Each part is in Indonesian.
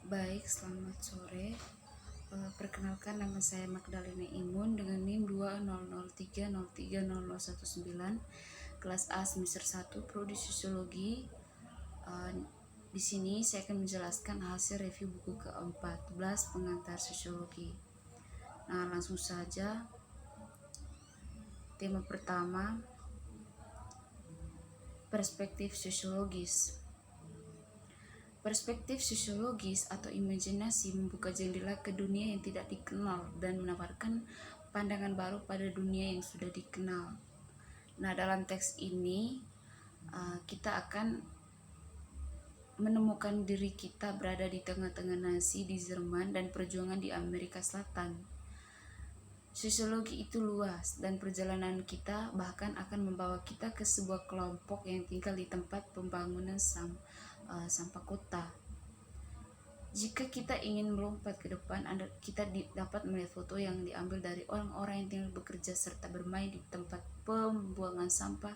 Baik, selamat sore. Perkenalkan, nama saya Magdalena Imun dengan NIM 2003030019, kelas A semester 1, Prodi Sosiologi. Di sini saya akan menjelaskan hasil review buku ke-14 pengantar sosiologi. Nah, langsung saja. Tema pertama, perspektif sosiologis. Perspektif sosiologis atau imajinasi membuka jendela ke dunia yang tidak dikenal dan menawarkan pandangan baru pada dunia yang sudah dikenal. Nah, dalam teks ini kita akan menemukan diri kita berada di tengah-tengah Nazi di Jerman dan perjuangan di Amerika Selatan. Sosiologi itu luas dan perjalanan kita bahkan akan membawa kita ke sebuah kelompok yang tinggal di tempat pembangunan sampah kota. Jika kita ingin melompat ke depan, kita dapat melihat foto yang diambil dari orang-orang yang tinggal bekerja serta bermain di tempat pembuangan sampah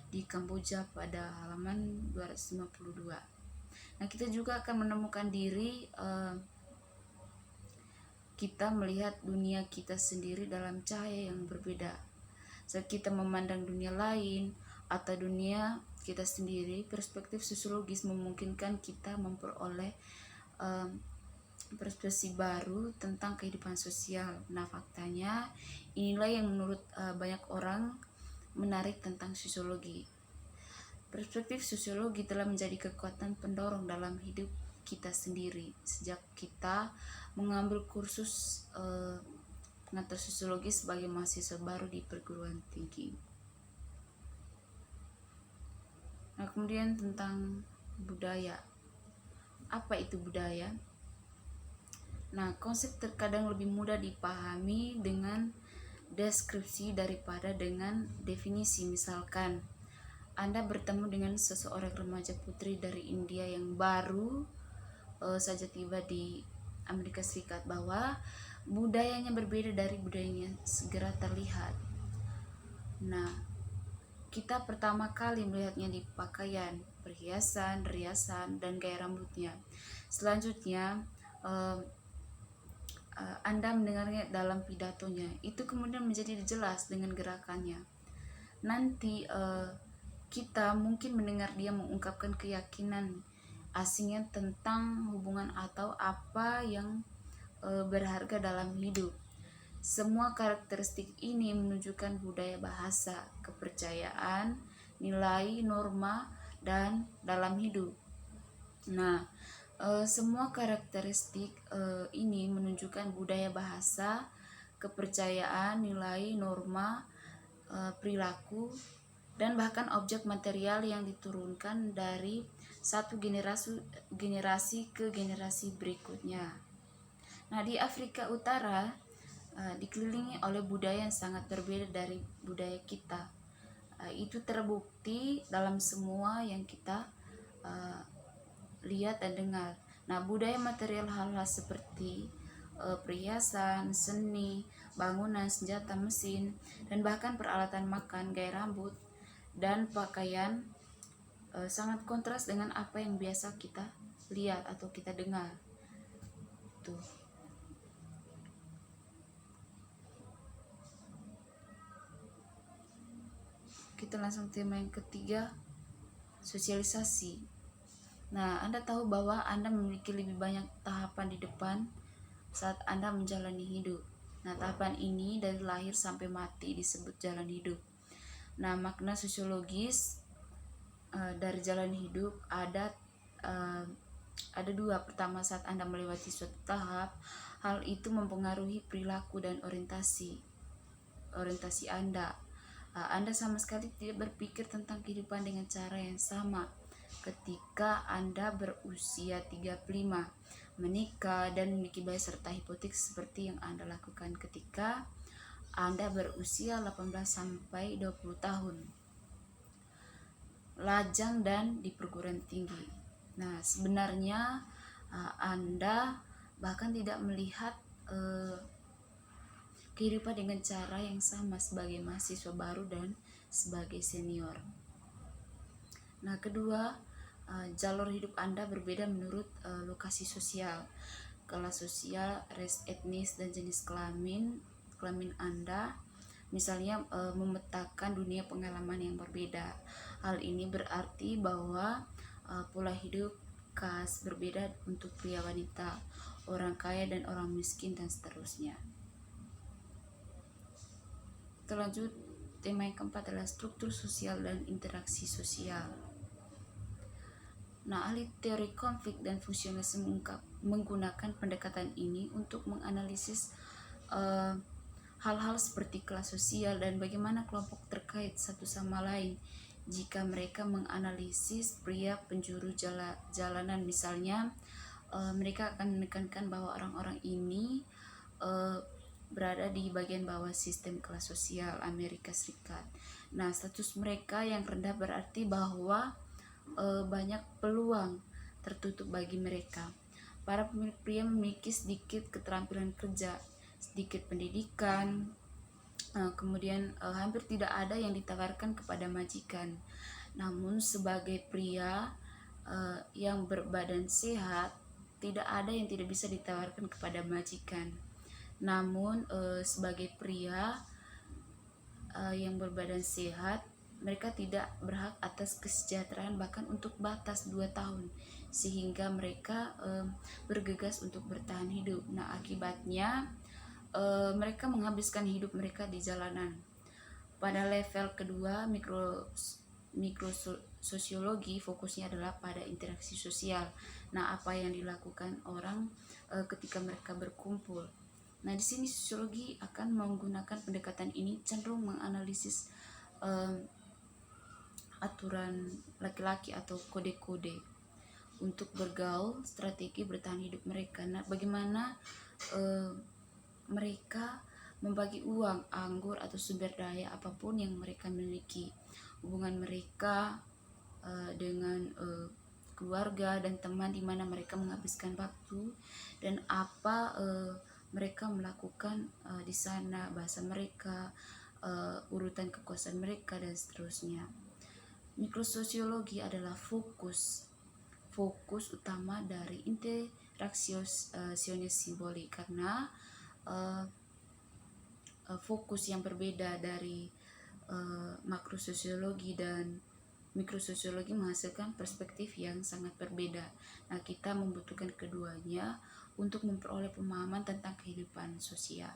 di Kamboja pada halaman 252. Nah, kita juga akan menemukan diri kita melihat dunia kita sendiri dalam cahaya yang berbeda. Saat kita memandang dunia lain atau dunia kita sendiri, perspektif sosiologis memungkinkan kita memperoleh perspektif baru tentang kehidupan sosial. Nah, faktanya inilah yang menurut banyak orang menarik tentang sosiologi. Perspektif sosiologi telah menjadi kekuatan pendorong dalam hidup kita sendiri sejak kita mengambil kursus pengantar sosiologi sebagai mahasiswa baru di perguruan tinggi. Nah, kemudian tentang budaya. Apa itu budaya? Nah, konsep terkadang lebih mudah dipahami dengan deskripsi daripada dengan definisi. Misalkan, Anda bertemu dengan seseorang remaja putri dari India yang baru saja tiba di Amerika Serikat, bahwa budayanya berbeda dari budayanya segera terlihat. Nah, kita pertama kali melihatnya di pakaian, perhiasan, riasan, dan gaya rambutnya. Selanjutnya, Anda mendengarnya dalam pidatonya. Itu kemudian menjadi jelas dengan gerakannya. Nanti kita mungkin mendengar dia mengungkapkan keyakinan asingnya tentang hubungan atau apa yang berharga dalam hidup. Semua karakteristik ini menunjukkan budaya bahasa, kepercayaan, nilai, norma, dan dalam hidup. Nah, semua karakteristik ini menunjukkan budaya bahasa, kepercayaan, nilai, norma, perilaku, dan bahkan objek material yang diturunkan dari satu generasi ke generasi berikutnya. Nah, di Afrika Utara dikelilingi oleh budaya yang sangat berbeda dari budaya kita. Itu terbukti dalam semua yang kita lihat dan dengar. Nah, budaya material hal-hal seperti perhiasan, seni, bangunan, senjata, mesin, dan bahkan peralatan makan, gaya rambut, dan pakaian sangat kontras dengan apa yang biasa kita lihat atau kita dengar. Tuh. Kita langsung tema yang ketiga, sosialisasi. Nah, Anda tahu bahwa Anda memiliki lebih banyak tahapan di depan saat Anda menjalani hidup. Nah, tahapan ini dari lahir sampai mati disebut jalan hidup. Nah, makna sosiologis dari jalan hidup ada dua. Pertama, saat Anda melewati suatu tahap, hal itu mempengaruhi perilaku dan orientasi Anda. Anda sama sekali tidak berpikir tentang kehidupan dengan cara yang sama ketika Anda berusia 35, menikah dan memiliki bayi serta hipotek seperti yang Anda lakukan ketika Anda berusia 18 sampai 20 tahun. Lajang dan di perguruan tinggi. Nah, sebenarnya Anda bahkan tidak melihat kehidupan dengan cara yang sama sebagai mahasiswa baru dan sebagai senior. Nah, kedua, jalur hidup Anda berbeda menurut lokasi sosial, kelas sosial, ras etnis, dan jenis kelamin Anda. Misalnya memetakan dunia pengalaman yang berbeda. Hal ini berarti bahwa pola hidup khas berbeda untuk pria wanita, orang kaya dan orang miskin, dan seterusnya. Terlanjut, tema yang keempat adalah struktur sosial dan interaksi sosial. Nah, ahli teori konflik dan fungsionalisme menggunakan pendekatan ini untuk menganalisis hal-hal seperti kelas sosial dan bagaimana kelompok terkait satu sama lain. Jika mereka menganalisis pria penjuru jalanan misalnya, mereka akan menekankan bahwa orang-orang ini berada di bagian bawah sistem kelas sosial Amerika Serikat. Nah, status mereka yang rendah berarti bahwa banyak peluang tertutup bagi mereka. Para pemilik pria memiliki sedikit keterampilan kerja, sedikit pendidikan, kemudian hampir tidak ada yang ditawarkan kepada majikan. Namun sebagai pria yang berbadan sehat, tidak ada yang tidak bisa ditawarkan kepada majikan. Namun sebagai pria yang berbadan sehat, mereka tidak berhak atas kesejahteraan bahkan untuk batas 2 tahun, sehingga mereka bergegas untuk bertahan hidup. Nah, akibatnya mereka menghabiskan hidup mereka di jalanan. Pada level kedua, mikrososiologi fokusnya adalah pada interaksi sosial. Nah, apa yang dilakukan orang ketika mereka berkumpul. Nah, di sini sosiologi akan menggunakan pendekatan ini cenderung menganalisis aturan laki-laki atau kode-kode untuk bergaul, strategi bertahan hidup mereka. Nah, bagaimana mereka membagi uang, anggur, atau sumber daya apapun yang mereka miliki, hubungan mereka dengan keluarga dan teman, di mana mereka menghabiskan waktu, dan apa mereka melakukan di sana, bahasa mereka, urutan kekuasaan mereka, dan seterusnya. Mikrososiologi adalah fokus utama dari interaksi simbolik, karena fokus yang berbeda dari makrososiologi dan mikrososiologi menghasilkan perspektif yang sangat berbeda. Nah, kita membutuhkan keduanya untuk memperoleh pemahaman tentang kehidupan sosial.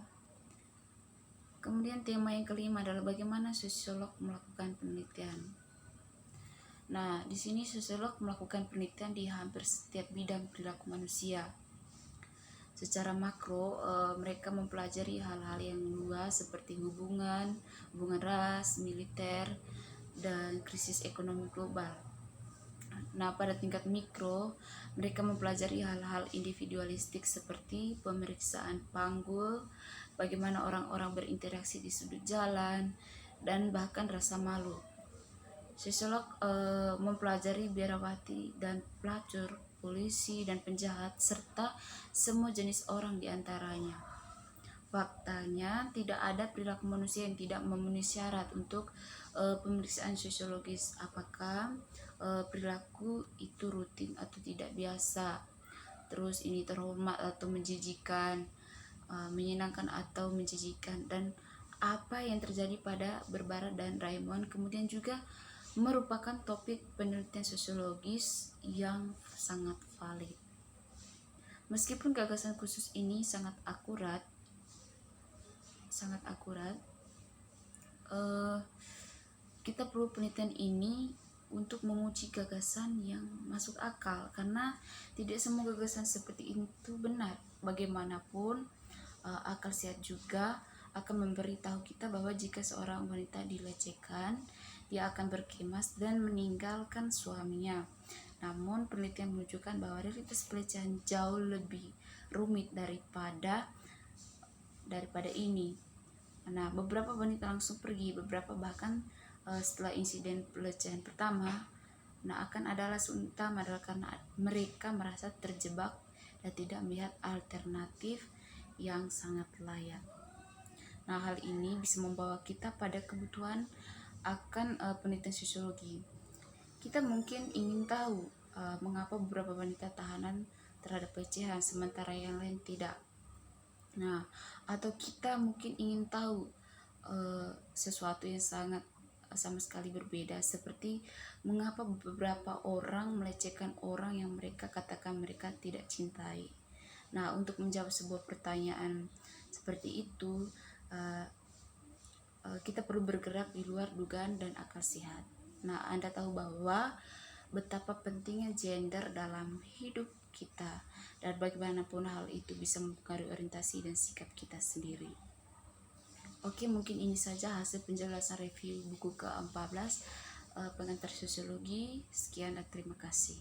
Kemudian tema yang kelima adalah bagaimana sosiolog melakukan penelitian. Nah, di sini sosiolog melakukan penelitian di hampir setiap bidang perilaku manusia. Secara makro, mereka mempelajari hal-hal yang luas seperti hubungan ras, militer, dan krisis ekonomi global. Nah, pada tingkat mikro, mereka mempelajari hal-hal individualistik seperti pemeriksaan panggul, bagaimana orang-orang berinteraksi di sudut jalan, dan bahkan rasa malu. Sosiolog mempelajari biarawati dan pelacur, polisi dan penjahat, serta semua jenis orang di antaranya. Faktanya, tidak ada perilaku manusia yang tidak memenuhi syarat untuk pemeriksaan sosiologis. Apakah perilaku itu rutin atau tidak biasa, terus ini terhormat atau menjijikan, menyenangkan atau menjijikan, dan apa yang terjadi pada Barbara dan Raymond. Kemudian juga merupakan topik penelitian sosiologis yang sangat valid. Meskipun gagasan khusus ini sangat akurat, kita perlu penelitian ini untuk menguji gagasan yang masuk akal, karena tidak semua gagasan seperti itu benar. Bagaimanapun, akal sehat juga akan memberitahu kita bahwa jika seorang wanita dilecehkan, dia akan berkemas dan meninggalkan suaminya. Namun penelitian menunjukkan bahwa realitas pelecehan jauh lebih rumit daripada ini. Nah, beberapa wanita langsung pergi, beberapa bahkan setelah insiden pelecehan pertama. Nah, akan ada alasan utama adalah karena mereka merasa terjebak dan tidak melihat alternatif yang sangat layak. Nah, hal ini bisa membawa kita pada kebutuhan akan penelitian sosiologi. Kita mungkin ingin tahu mengapa beberapa wanita tahanan terhadap pelecehan sementara yang lain tidak. Nah, atau kita mungkin ingin tahu sesuatu yang sangat sama sekali berbeda, seperti mengapa beberapa orang melecehkan orang yang mereka katakan mereka tidak cintai. Nah, untuk menjawab sebuah pertanyaan seperti itu, kita perlu bergerak di luar dugaan dan akal sehat. Nah, Anda tahu bahwa betapa pentingnya gender dalam hidup kita, dan bagaimanapun hal itu bisa mempengaruhi orientasi dan sikap kita sendiri. Oke, mungkin ini saja hasil penjelasan review buku ke-14 pengantar sosiologi. Sekian dan terima kasih.